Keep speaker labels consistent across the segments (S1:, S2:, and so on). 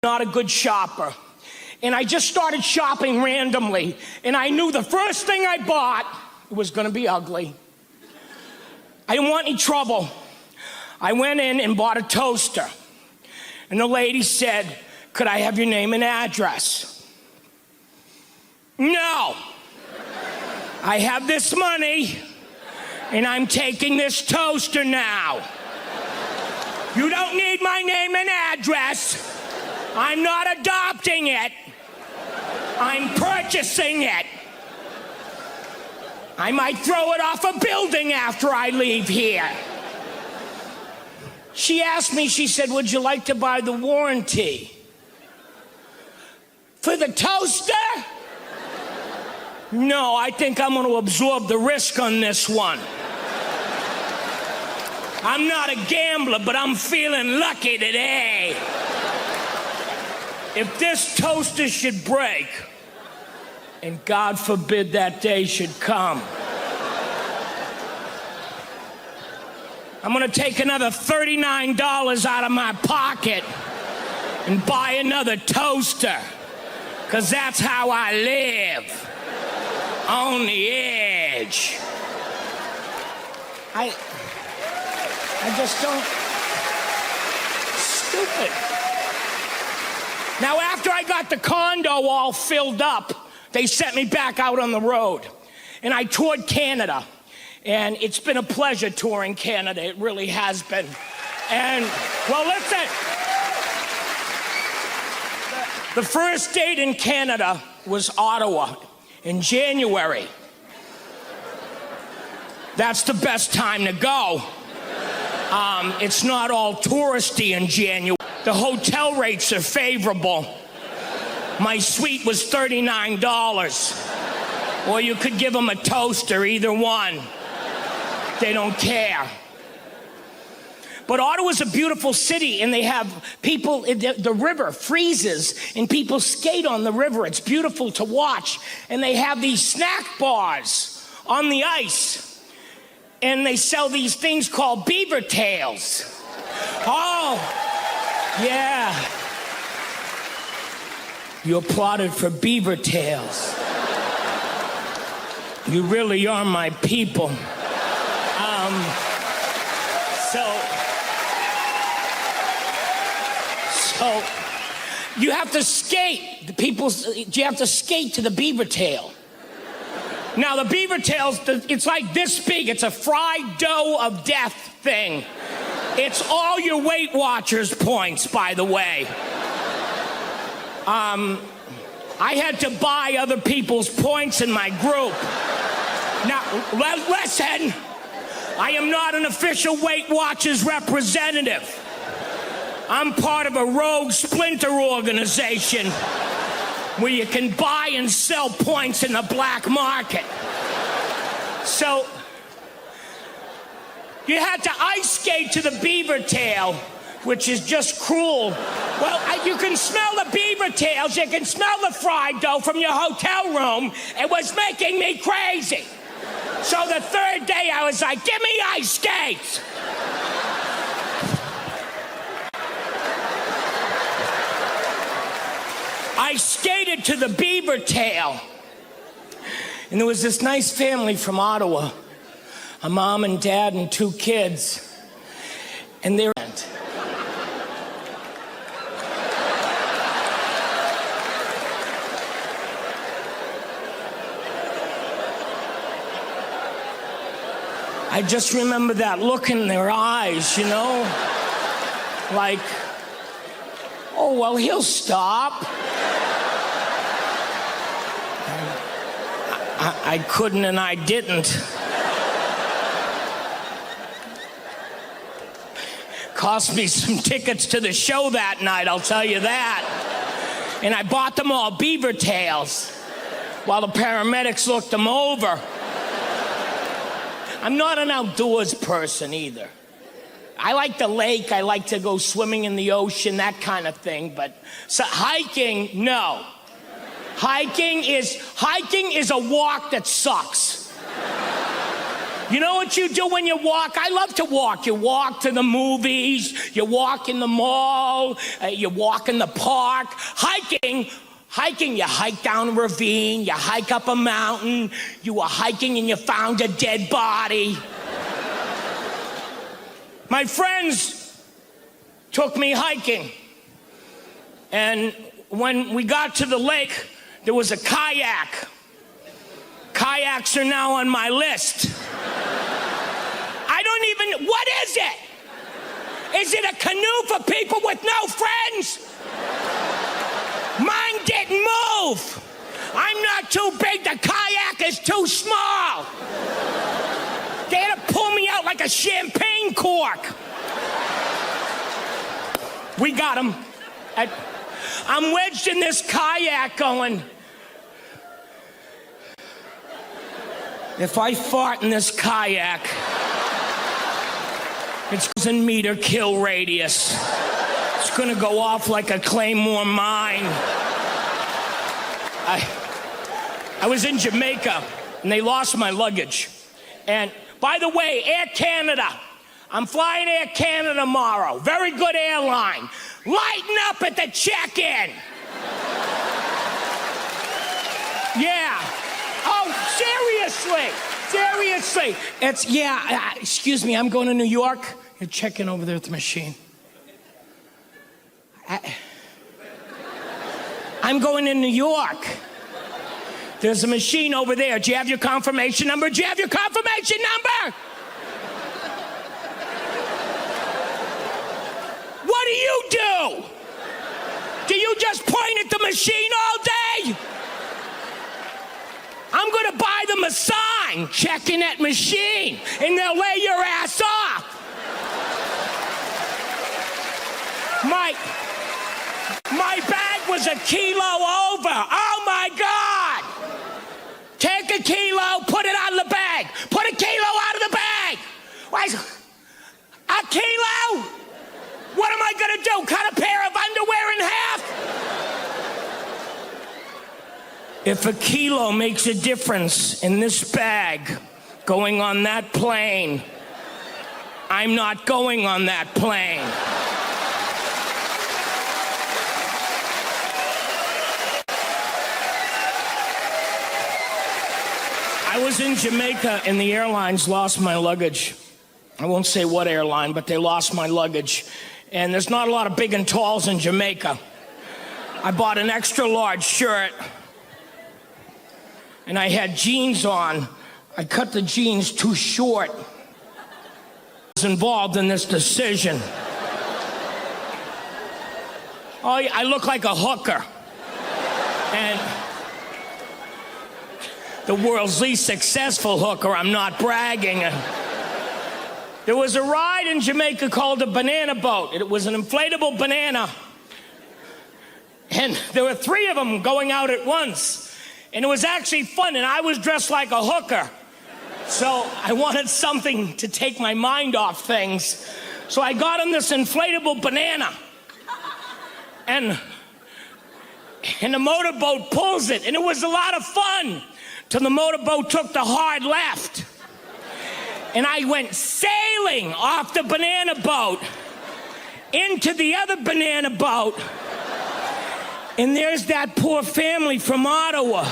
S1: Not a good shopper. And I just started shopping randomly. And I knew the first thing I bought was gonna be ugly. I didn't want any trouble. I went in and bought a toaster. And the lady said, "Could I have your name and address?" No. I have this money, and I'm taking this toaster now. You don't need my name and address. I'm not adopting it. I'm purchasing it. I might throw it off a building after I leave here. She asked me, she said, "Would you like to buy the warranty?" For the toaster? No, I think I'm going to absorb the risk on this one. I'm not a gambler, but I'm feeling lucky today. If this toaster should break, and God forbid that day should come, I'm gonna take another $39 out of my pocket and buy another toaster, because that's how I live, on the edge. I just don't, stupid. Now, after I got the condo all filled up, they sent me back out on the road. And I toured Canada. And it's been a pleasure touring Canada. It really has been. And, well, listen. The first date in Canada was Ottawa in January. That's the best time to go. It's not all touristy in January. The hotel rates are favorable. My suite was $39. Or you could give them a toaster, either one. They don't care. But Ottawa's a beautiful city, and they have people, the river freezes, and people skate on the river. It's beautiful to watch. And they have these snack bars on the ice. And they sell these things called beaver tails. Oh, yeah. You applauded for beaver tails. You really are my people. So you have to skate. You have to skate to the beaver tail. Now the beaver tails, it's like this big. It's a fried dough of death thing. It's all your Weight Watchers points, by the way. I had to buy other people's points in my group. Now, listen, I am not an official Weight Watchers representative. I'm part of a rogue splinter organization where you can buy and sell points in the black market. So, you had to ice skate to the beaver tail, which is just cruel. Well, you can smell the beaver tails, you can smell the fried dough from your hotel room. It was making me crazy. So the third day I was like, "Give me ice skates." I skated to the beaver tail. And there was this nice family from Ottawa, a mom and dad and 2 kids. And they were... I just remember that look in their eyes, you know? Like, oh, well, he'll stop. I couldn't and I didn't. Cost me some tickets to the show that night, I'll tell you that. And I bought them all beaver tails while the paramedics looked them over. I'm not an outdoors person either. I like the lake, I like to go swimming in the ocean, that kind of thing, but so hiking, no. Hiking is a walk that sucks. You know what you do when you walk? I love to walk. You walk to the movies, you walk in the mall, you walk in the park. Hiking, you hike down a ravine, you hike up a mountain, you were hiking and you found a dead body. My friends took me hiking, and when we got to the lake, there was a kayak. Kayaks are now on my list. What is it? Is it a canoe for people with no friends? Mine didn't move. I'm not too big, the kayak is too small. They had to pull me out like a champagne cork. We got him. I'm wedged in this kayak going, if I fart in this kayak, it's a 1,000-meter kill radius. It's gonna go off like a Claymore mine. I was in Jamaica, and they lost my luggage. And by the way, Air Canada, I'm flying Air Canada tomorrow. Very good airline. Lighten up at the check-in. Yeah. Oh, seriously. It's, excuse me, I'm going to New York. You're checking over there at the machine. I'm going to New York. There's a machine over there. Do you have your confirmation number? Do you have your confirmation number? What do you do? Do you just point at the machine all day? I'm gonna buy them a sign, checking that machine, and they'll lay your ass off. My bag was a kilo over. Oh my God! Take a kilo, put it out of the bag. Put a kilo out of the bag. Why? A kilo? What am I gonna do? Cut a pair of underwear in half? If a kilo makes a difference in this bag going on that plane, I'm not going on that plane. I was in Jamaica and the airlines lost my luggage. I won't say what airline, but they lost my luggage. And there's not a lot of big and talls in Jamaica. I bought an extra large shirt and I had jeans on. I cut the jeans too short. I was involved in this decision. Oh, I look like a hooker. And the world's least successful hooker, I'm not bragging. There was a ride in Jamaica called a banana boat. It was an inflatable banana. And there were 3 of them going out at once. And it was actually fun, and I was dressed like a hooker. So I wanted something to take my mind off things. So I got on this inflatable banana. And the motorboat pulls it, and it was a lot of fun. Till the motorboat took the hard left. And I went sailing off the banana boat into the other banana boat. And there's that poor family from Ottawa.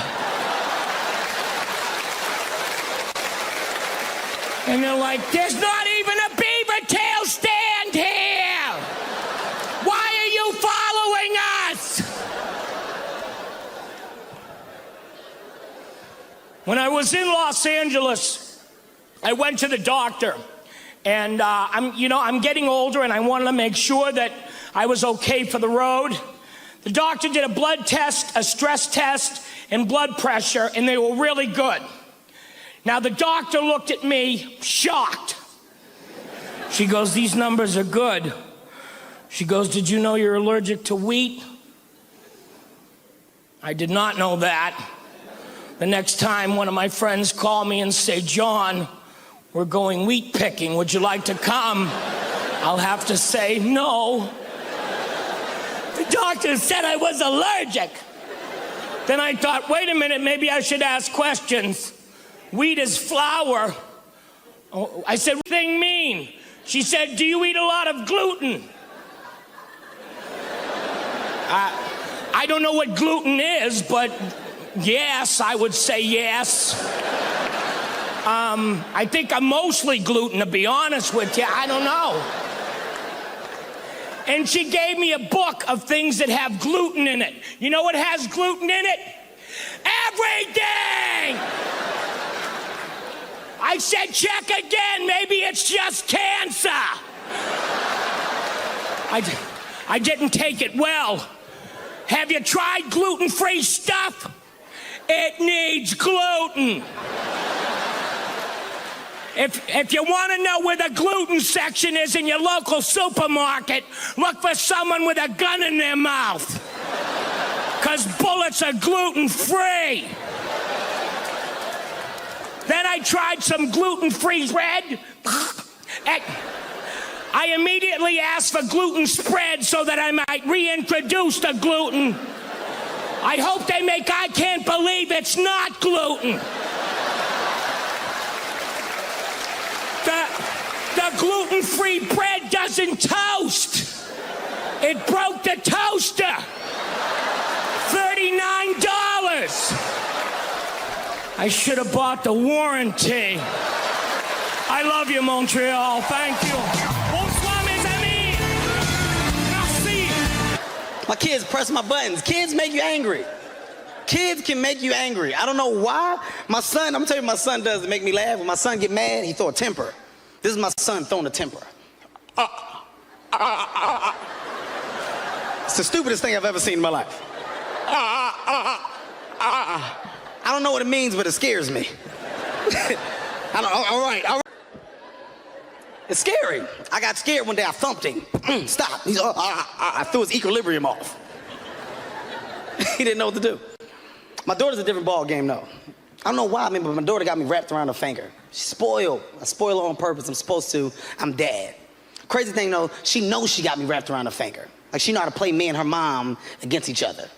S1: And they're like, there's not even a beaver tail stand here. Why are you following us? When I was in Los Angeles, I went to the doctor. And I'm getting older, and I wanted to make sure that I was okay for the road. The doctor did a blood test, a stress test, and blood pressure, and they were really good. Now, the doctor looked at me, shocked. She goes, these numbers are good. She goes, did you know you're allergic to wheat? I did not know that. The next time one of my friends call me and say, John, we're going wheat picking, would you like to come? I'll have to say no. The doctor said I was allergic. Then I thought, wait a minute, maybe I should ask questions. Wheat is flour. Oh, I said, what does thing mean? She said, do you eat a lot of gluten? I don't know what gluten is, but yes, I would say yes. I think I'm mostly gluten, to be honest with you. I don't know. And she gave me a book of things that have gluten in it. You know what has gluten in it? Everything! I said, check again. Maybe it's just cancer. I didn't take it well. Have you tried gluten-free stuff? It needs gluten. If you want to know where the gluten section is in your local supermarket, look for someone with a gun in their mouth. Because bullets are gluten-free. Then I tried some gluten-free bread. I immediately asked for gluten spread so that I might reintroduce the gluten. I hope they make I can't believe it's not gluten. The gluten-free bread doesn't toast. It broke the toaster. $39. I should have bought the warranty. I love you, Montreal. Thank you. Bonsoir, mes amis. Merci.
S2: My kids press my buttons. Kids make you angry. Kids can make you angry. I don't know why. My son, I'm gonna tell you what my son does to make me laugh. When my son get mad, he throw a temper. This is my son throwing a temper. It's the stupidest thing I've ever seen in my life. I don't know what it means, but it scares me. All right. It's scary. I got scared one day. I thumped him. Stop. He's, I threw his equilibrium off. He didn't know what to do. My daughter's a different ball game, though. I don't know why, but my daughter got me wrapped around her finger. She's spoiled. I spoil her on purpose. I'm supposed to. I'm dad. Crazy thing, though, she knows she got me wrapped around her finger. Like, she know how to play me and her mom against each other.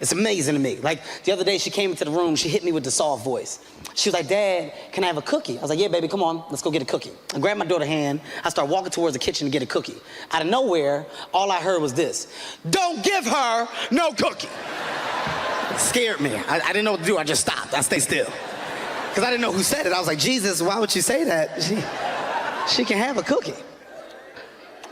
S2: It's amazing to me. Like, the other day, she came into the room. She hit me with the soft voice. She was like, Dad, can I have a cookie? I was like, yeah, baby, come on. Let's go get a cookie. I grabbed my daughter's hand. I started walking towards the kitchen to get a cookie. Out of nowhere, all I heard was this. Don't give her no cookie. It scared me. I didn't know what to do. I just stopped. I stayed still. Because I didn't know who said it. I was like, Jesus, why would you say that? She can have a cookie.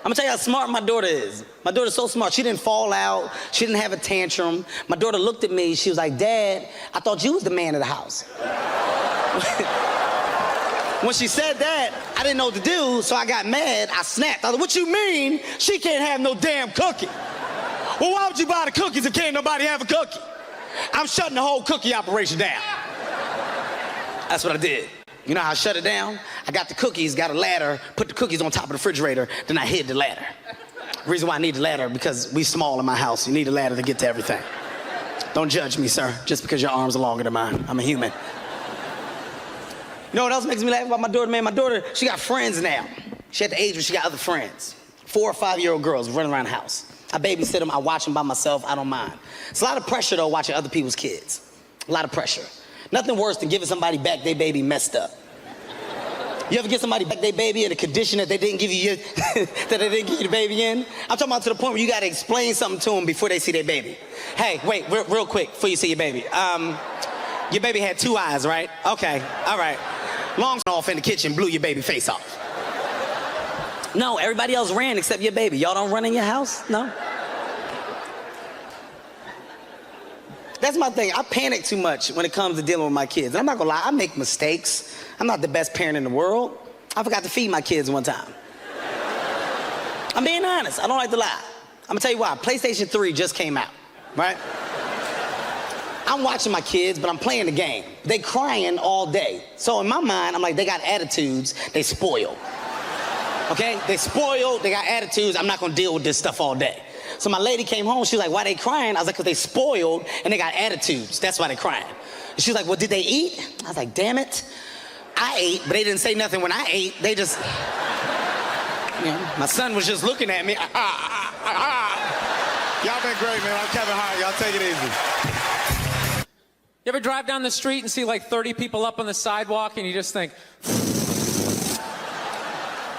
S2: I'm gonna tell you how smart my daughter is. My daughter's so smart. She didn't fall out. She didn't have a tantrum. My daughter looked at me. She was like, Dad, I thought you was the man of the house. When she said that, I didn't know what to do, so I got mad. I snapped. I was like, what you mean she can't have no damn cookie? Well, why would you buy the cookies if can't nobody have a cookie? I'm shutting the whole cookie operation down. That's what I did. You know how I shut it down? I got the cookies, got a ladder, put the cookies on top of the refrigerator, then I hid the ladder. The reason why I need the ladder, because we small in my house. You need a ladder to get to everything. Don't judge me, sir, just because your arms are longer than mine. I'm a human. You know what else makes me laugh about my daughter, man? My daughter, she got friends now. She at the age where she got other friends. 4 or 5-year-old girls running around the house. I babysit them, I watch them by myself, I don't mind. It's a lot of pressure, though, watching other people's kids. A lot of pressure. Nothing worse than giving somebody back their baby messed up. You ever get somebody back their baby in a condition that they didn't give you that they didn't give you the baby in? I'm talking about to the point where you gotta explain something to them before they see their baby. Hey, wait, real quick before you see your baby. Your baby had 2 eyes, right? Okay, all right. Long off in the kitchen, blew your baby face off. No, everybody else ran except your baby. Y'all don't run in your house? No? That's my thing. I panic too much when it comes to dealing with my kids. I'm not gonna lie, I make mistakes. I'm not the best parent in the world. I forgot to feed my kids one time. I'm being honest, I don't like to lie. I'm gonna tell you why. PlayStation 3 just came out, right? I'm watching my kids, but I'm playing the game. They crying all day. So in my mind, I'm like, they got attitudes, they spoiled. Okay, they spoiled, they got attitudes, I'm not gonna deal with this stuff all day. So my lady came home, she was like, why they crying? I was like, because they spoiled and they got attitudes. That's why they crying. And she was like, well, did they eat? I was like, damn it. I ate, but they didn't say nothing when I ate. They just, you know, my son was just looking at me.
S3: Y'all been great, man. I'm Kevin Hart. Y'all take it easy.
S4: You ever drive down the street and see like 30 people up on the sidewalk and you just think,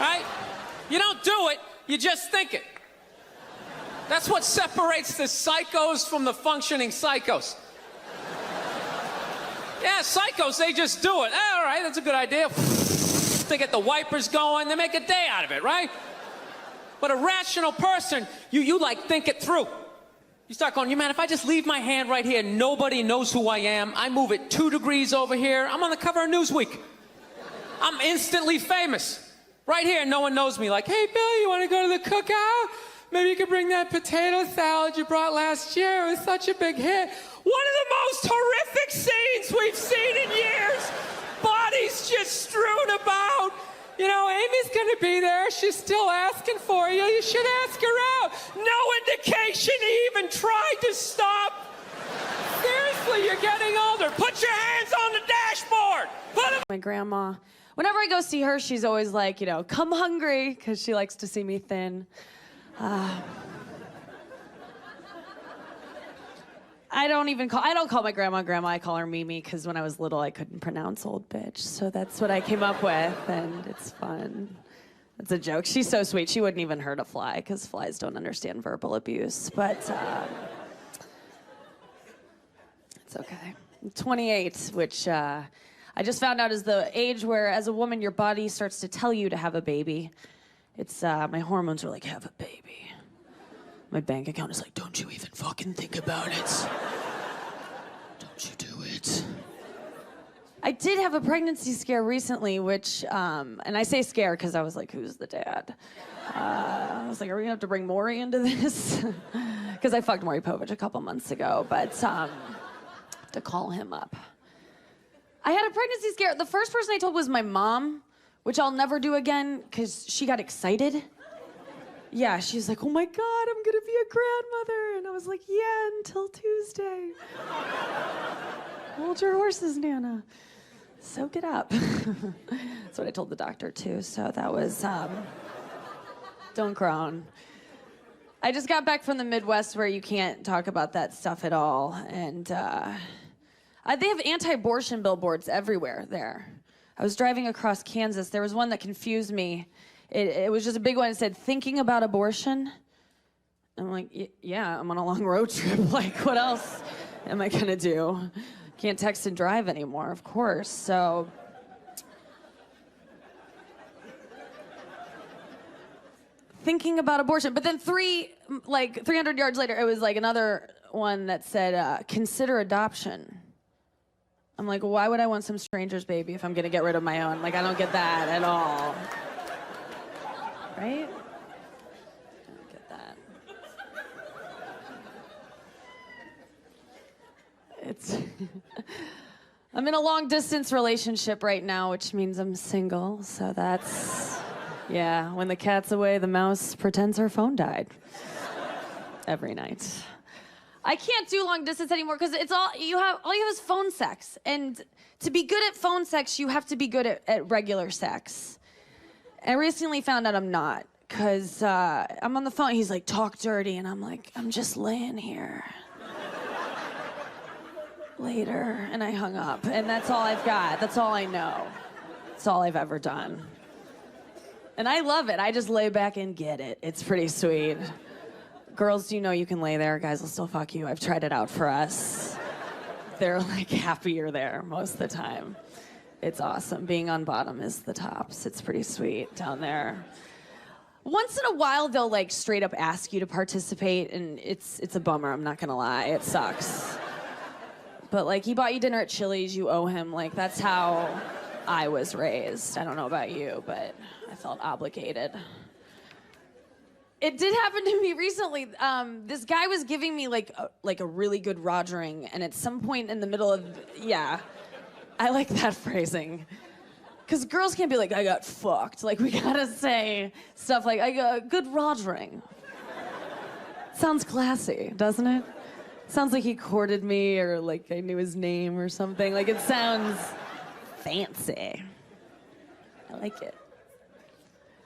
S4: right? You don't do it, you just think it. That's what separates the psychos from the functioning psychos. Yeah, psychos, they just do it. All right, that's a good idea. They get the wipers going, they make a day out of it, right? But a rational person, you like think it through. You start going, man, if I just leave my hand right here, nobody knows who I am. I move it 2 degrees over here. I'm on the cover of Newsweek. I'm instantly famous. Right here, no one knows me. Like, hey, Bill, you want to go to the cookout? Maybe you could bring that potato salad you brought last year. It was such a big hit. One of the most horrific scenes we've seen in years. Bodies just strewn about. You know, Amy's gonna be there. She's still asking for you. You should ask her out. No indication he even tried to stop. Seriously, you're getting older. Put your hands on the dashboard. Put them.
S5: My grandma, whenever I go see her, she's always like, you know, come hungry, because she likes to see me thin. I don't call my grandma grandma, I call her Mimi, because when I was little I couldn't pronounce old bitch, so that's what I came up with, and it's fun. It's a joke. She's so sweet, she wouldn't even hurt a fly, because flies don't understand verbal abuse, but it's okay. I'm 28, which I just found out is the age where, as a woman, your body starts to tell you to have a baby. It's, my hormones are like, have a baby. My bank account is like, don't you even fucking think about it. Don't you do it. I did have a pregnancy scare recently, which, and I say scare because I was like, who's the dad? I was like, are we gonna have to bring Maury into this? Because I fucked Maury Povich a couple months ago, but to call him up. I had a pregnancy scare. The first person I told was my mom, which I'll never do again because she got excited. Yeah, she's like, oh my God, I'm gonna be a grandmother. And I was like, yeah, until Tuesday. Hold your horses, Nana. Soak it up. That's what I told the doctor too, so that was, don't groan. I just got back from the Midwest where you can't talk about that stuff at all. And they have anti-abortion billboards everywhere there. I was driving across Kansas. There was one that confused me. It was just a big one. It said, thinking about abortion. I'm like, yeah, I'm on a long road trip. Like, what else am I gonna do? Can't text and drive anymore, of course. So, thinking about abortion. But then 300 yards later, it was like another one that said, consider adoption. I'm like, why would I want some stranger's baby if I'm gonna get rid of my own? Like, I don't get that at all. Right? I don't get that. It's I'm in a long distance relationship right now, which means I'm single, so that's, yeah, when the cat's away, the mouse pretends her phone died. Every night. I can't do long distance anymore because it's all you have is phone sex. And to be good at phone sex, you have to be good at regular sex. I recently found out I'm not, because I'm on the phone, he's like, talk dirty, and I'm like, I'm just laying here. Later, and I hung up, and that's all I've got. That's all I know. That's all I've ever done. And I love it. I just lay back and get it. It's pretty sweet. Girls, you know you can lay there. Guys will still fuck you. I've tried it out for us. They're like happier there most of the time. It's awesome. Being on bottom is the tops. It's pretty sweet down there. Once in a while, they'll like straight up ask you to participate, and it's a bummer, I'm not gonna lie. It sucks. But like, he bought you dinner at Chili's, you owe him. Like, that's how I was raised. I don't know about you, but I felt obligated. It did happen to me recently. This guy was giving me like a really good rogering, and at some point in the middle of, yeah, I like that phrasing. Because girls can't be like, I got fucked. Like, we gotta say stuff like, I got good rogering. Sounds classy, doesn't it? Sounds like he courted me, or like I knew his name or something. Like, it sounds fancy. I like it.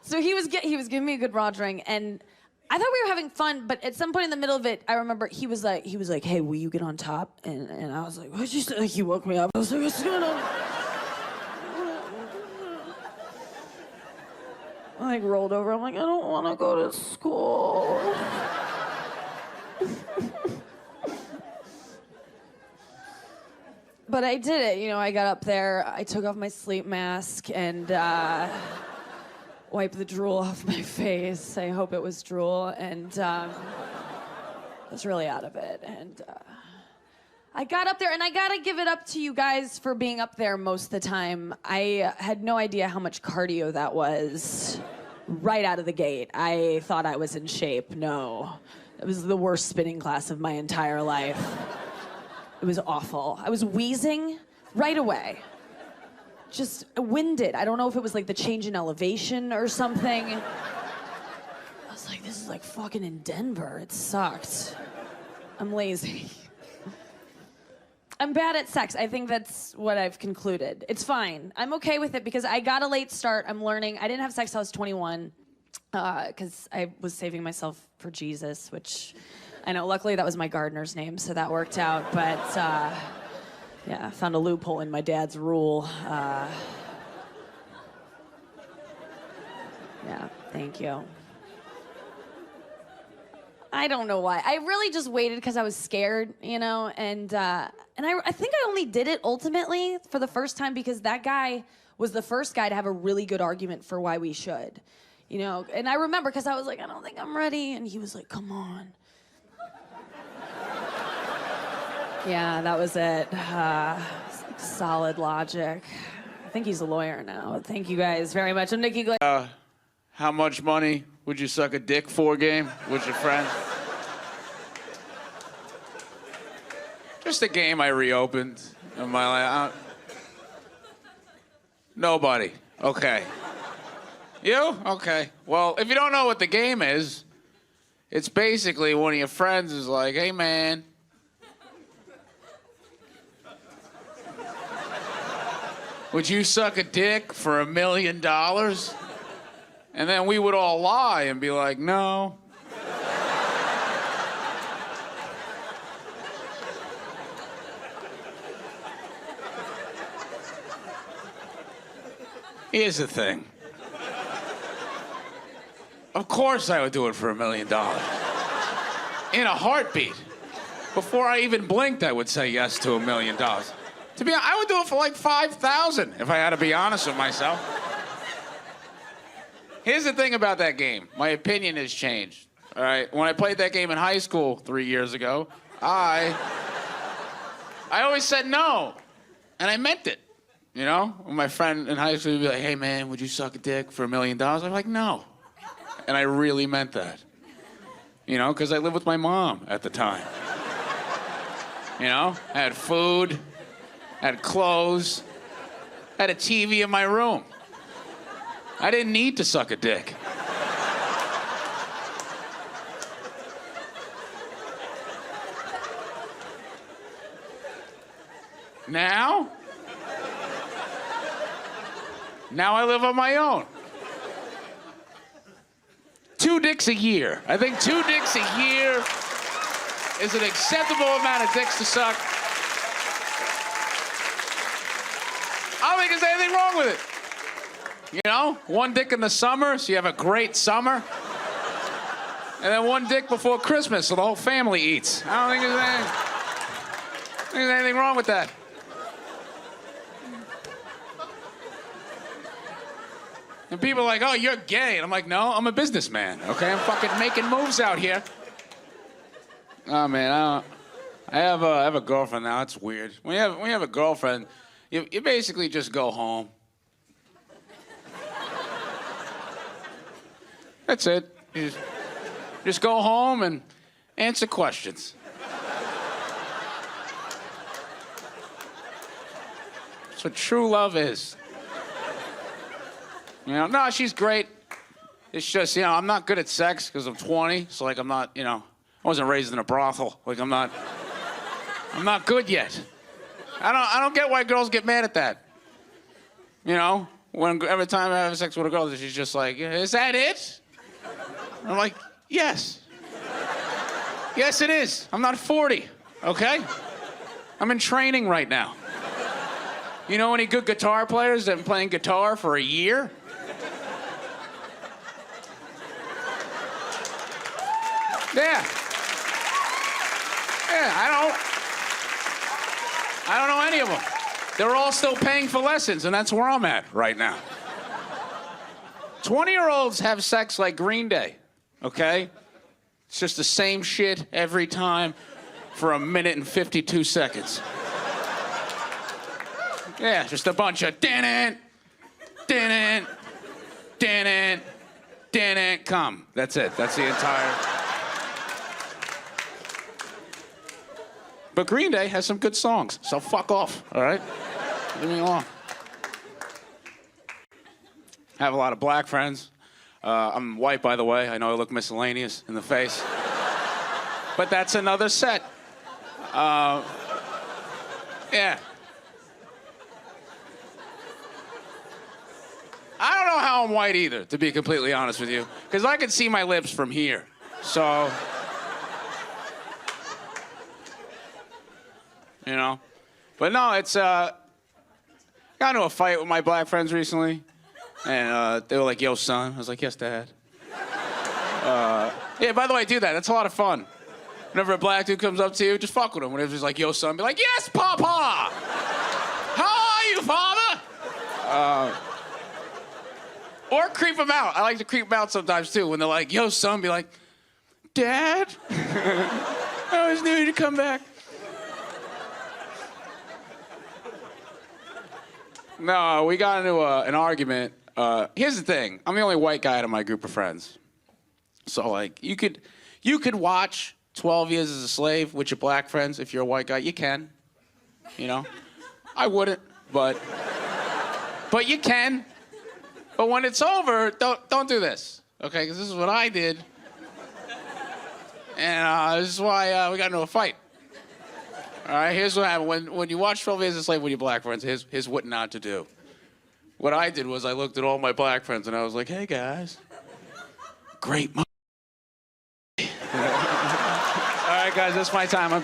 S5: So he was giving me a good rogering, and I thought we were having fun, but at some point in the middle of it, I remember he was like, hey, will you get on top? And I was like, what'd you say? Like, he woke me up. I was like, what's going on? I like rolled over. I'm like, I don't want to go to school. But I did it, you know, I got up there, I took off my sleep mask and wiped the drool off my face. I hope it was drool, and I was really out of it. And I got up there, and I gotta give it up to you guys for being up there most of the time. I had no idea how much cardio that was right out of the gate. I thought I was in shape. No, it was the worst spinning class of my entire life. It was awful. I was wheezing right away. Just winded. I don't know if it was like the change in elevation or something. I was like, this is like fucking in Denver. It sucked. I'm lazy. I'm bad at sex. I think that's what I've concluded. It's fine. I'm okay with it because I got a late start. I'm learning. I didn't have sex till I was 21 because I was saving myself for Jesus, which... I know, luckily that was my gardener's name, so that worked out, but yeah, I found a loophole in my dad's rule. Yeah, thank you. I don't know why. I really just waited because I was scared, you know, and I think I only did it ultimately for the first time because that guy was the first guy to have a really good argument for why we should, you know, and I remember because I was like, I don't think I'm ready, and he was like, come on. Yeah, that was it. Solid logic. I think he's a lawyer now. Thank you guys very much. I'm Nikki Glaser.
S6: How much money would you suck a dick for game with your friends? Just a game I reopened in my life. Nobody. Okay. You? Okay. Well, if you don't know what the game is, it's basically one of your friends is like, hey, man, would you suck a dick for $1 million? And then we would all lie and be like, no. Here's the thing. Of course I would do it for $1 million. In a heartbeat. Before I even blinked, I would say yes to $1 million. To be honest, I would do it for like 5,000 if I had to be honest with myself. Here's the thing about that game. My opinion has changed. All right, when I played that game in high school 3 years ago, I always said no, and I meant it. You know, when my friend in high school would be like, "Hey man, would you suck a dick for $1 million?" I'm like, "No," and I really meant that. You know, because I lived with my mom at the time. You know, I had food. Had clothes, had a TV in my room. I didn't need to suck a dick. Now I live on my own. 2 dicks a year. I think 2 dicks a year is an acceptable amount of dicks to suck. I don't think there's anything wrong with it. You know, 1 dick in the summer, so you have a great summer. And then 1 dick before Christmas, so the whole family eats. I don't think there's anything wrong with that. And people are like, oh, you're gay. And I'm like, no, I'm a businessman, okay? I'm fucking making moves out here. Oh, man, I have a girlfriend now. It's weird. When you have a girlfriend, you basically just go home. That's it. You just go home and answer questions. That's what true love is. You know, no, she's great. It's just, you know, I'm not good at sex because I'm 20, so like I'm not, you know, I wasn't raised in a brothel. Like I'm not good yet. I don't get why girls get mad at that. You know, every time I have sex with a girl, she's just like, is that it? I'm like, yes. Yes, it is. I'm not 40, okay? I'm in training right now. You know any good guitar players that have been playing guitar for a year? Yeah. Yeah, I don't know any of them. They're all still paying for lessons, and that's where I'm at right now. 20-year-olds have sex like Green Day, okay? It's just the same shit every time for 1 minute and 52 seconds. Yeah, just a bunch of din-it, come. That's it. That's the entire... But Green Day has some good songs, so fuck off, all right? Leave me alone. I have a lot of black friends. I'm white, by the way. I know I look miscellaneous in the face. But that's another set. Yeah. I don't know how I'm white either, to be completely honest with you. Because I can see my lips from here. So... You know? But no, it's, got into a fight with my black friends recently. And they were like, yo, son. I was like, yes, Dad. Yeah, by the way, do that. That's a lot of fun. Whenever a black dude comes up to you, just fuck with him. Whenever he's like, yo, son, be like, yes, Papa! How are you, Father? Or creep them out. I like to creep them out sometimes, too. When they're like, yo, son, be like, Dad? I always knew you'd come back. No, we got into an argument. Here's the thing. I'm the only white guy out of my group of friends. So, like, you could watch 12 Years as a Slave with your black friends if you're a white guy. You can. You know? I wouldn't, but you can. But when it's over, don't do this. Okay? Because this is what I did. And this is why we got into a fight. All right, here's what happened. When you watch 12 Years a Slave with your black friends, here's what not to do. What I did was I looked at all my black friends and I was like, hey, guys. Great. All right, guys, that's my time. I'm